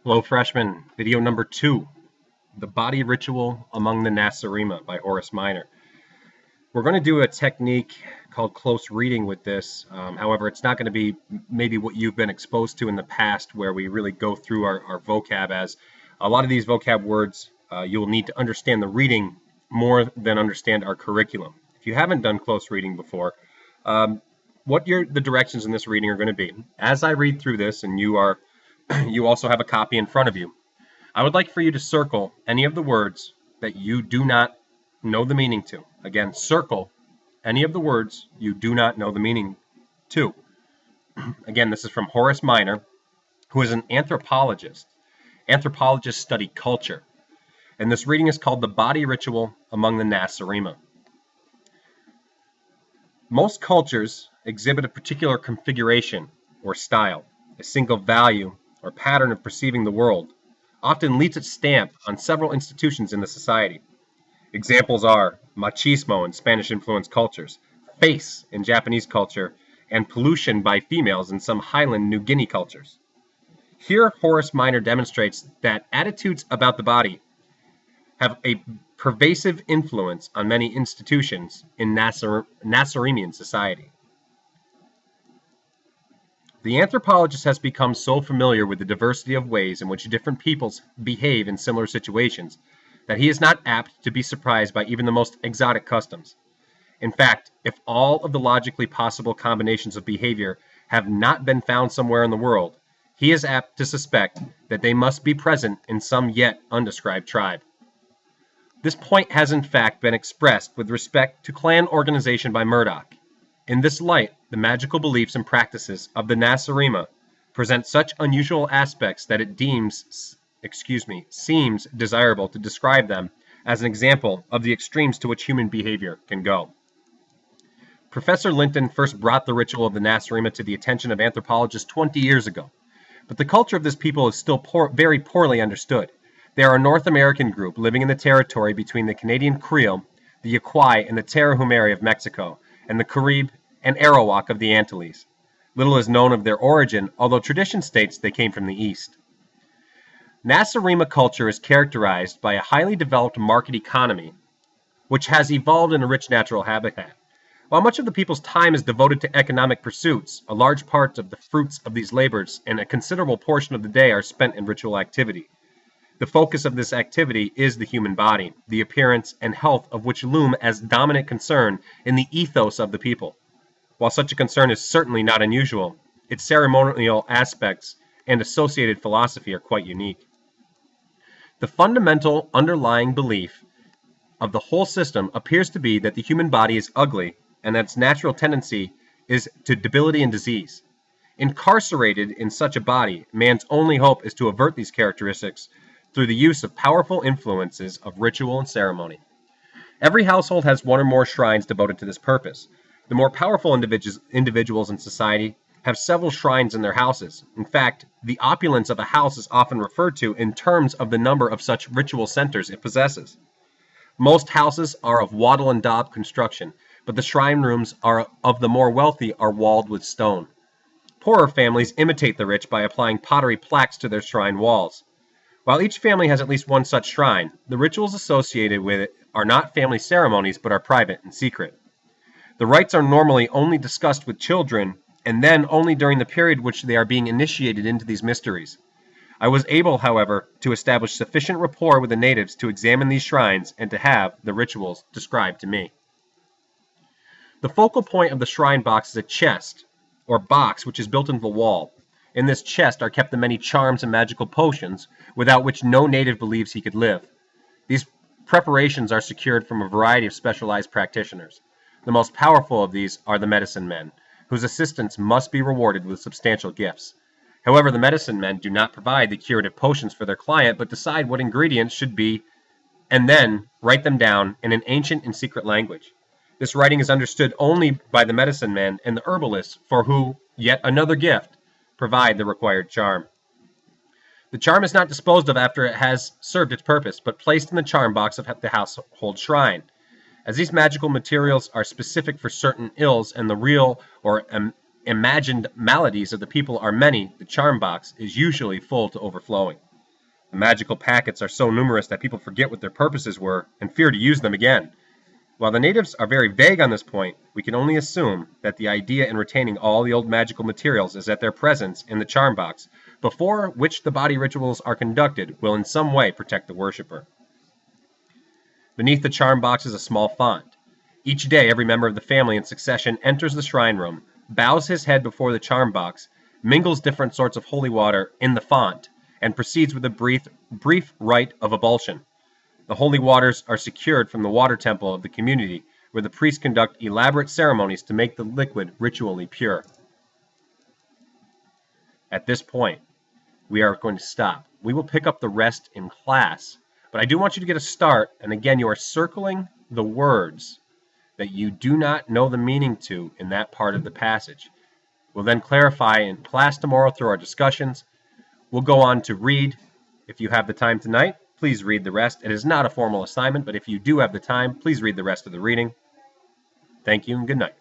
Hello, freshmen. Video number 2, The Body Ritual Among the Nacerima by Horace Minor. We're going to do a technique called close reading with this. However, it's not going to be maybe what you've been exposed to in the past where we really go through our vocab, as a lot of these vocab words you'll need to understand the reading more than understand our curriculum. If you haven't done close reading before, the directions in this reading are going to be. As I read through this, and you also have a copy in front of you, I would like for you to circle any of the words that you do not know the meaning to. Again, circle any of the words you do not know the meaning to. Again, this is from Horace Minor, who is an anthropologist. Anthropologists study culture. And this reading is called The Body Ritual Among the Nacerima. Most cultures exhibit a particular configuration or style, a single value or pattern of perceiving the world, often leaves its stamp on several institutions in the society. Examples are machismo in Spanish-influenced cultures, face in Japanese culture, and pollution by females in some Highland New Guinea cultures. Here, Horace Minor demonstrates that attitudes about the body have a pervasive influence on many institutions in Nacerimian society. The anthropologist has become so familiar with the diversity of ways in which different peoples behave in similar situations that he is not apt to be surprised by even the most exotic customs. In fact, if all of the logically possible combinations of behavior have not been found somewhere in the world, he is apt to suspect that they must be present in some yet undescribed tribe. This point has in fact been expressed with respect to clan organization by Murdoch. In this light, the magical beliefs and practices of the Nacerima present such unusual aspects that it seems desirable to describe them as an example of the extremes to which human behavior can go. Professor Linton first brought the ritual of the Nacerima to the attention of anthropologists 20 years ago, but the culture of this people is still very poorly understood. They are a North American group living in the territory between the Canadian Creole, the Yaqui, and the Tarahumara of Mexico, and the Carib and Arawak of the Antilles. Little is known of their origin, although tradition states they came from the East. Nacerima culture is characterized by a highly developed market economy, which has evolved in a rich natural habitat. While much of the people's time is devoted to economic pursuits, a large part of the fruits of these labors and a considerable portion of the day are spent in ritual activity. The focus of this activity is the human body, the appearance and health of which loom as dominant concern in the ethos of the people. While such a concern is certainly not unusual, its ceremonial aspects and associated philosophy are quite unique. The fundamental underlying belief of the whole system appears to be that the human body is ugly and that its natural tendency is to debility and disease. Incarcerated in such a body, man's only hope is to avert these characteristics through the use of powerful influences of ritual and ceremony. Every household has one or more shrines devoted to this purpose. The more powerful individuals in society have several shrines in their houses. In fact, the opulence of a house is often referred to in terms of the number of such ritual centers it possesses. Most houses are of wattle and daub construction, but the shrine rooms of the more wealthy are walled with stone. Poorer families imitate the rich by applying pottery plaques to their shrine walls. While each family has at least one such shrine, the rituals associated with it are not family ceremonies but are private and secret. The rites are normally only discussed with children, and then only during the period which they are being initiated into these mysteries. I was able, however, to establish sufficient rapport with the natives to examine these shrines and to have the rituals described to me. The focal point of the shrine box is a chest, or box, which is built into the wall. In this chest are kept the many charms and magical potions, without which no native believes he could live. These preparations are secured from a variety of specialized practitioners. The most powerful of these are the medicine men, whose assistants must be rewarded with substantial gifts. However, the medicine men do not provide the curative potions for their client, but decide what ingredients should be, and then write them down in an ancient and secret language. This writing is understood only by the medicine men and the herbalists, for who, yet another gift, provide the required charm. The charm is not disposed of after it has served its purpose, but placed in the charm box of the household shrine. As these magical materials are specific for certain ills and the real or imagined maladies of the people are many, the charm box is usually full to overflowing. The magical packets are so numerous that people forget what their purposes were and fear to use them again. While the natives are very vague on this point, we can only assume that the idea in retaining all the old magical materials is that their presence in the charm box, before which the body rituals are conducted, will in some way protect the worshipper. Beneath the charm box is a small font. Each day, every member of the family in succession enters the shrine room, bows his head before the charm box, mingles different sorts of holy water in the font, and proceeds with a brief rite of ablution. The holy waters are secured from the water temple of the community, where the priests conduct elaborate ceremonies to make the liquid ritually pure. At this point, we are going to stop. We will pick up the rest in class, but I do want you to get a start, and again, you are circling the words that you do not know the meaning to in that part of the passage. We'll then clarify in class tomorrow through our discussions. We'll go on to read. If you have the time tonight, please read the rest. It is not a formal assignment, but if you do have the time, please read the rest of the reading. Thank you and good night.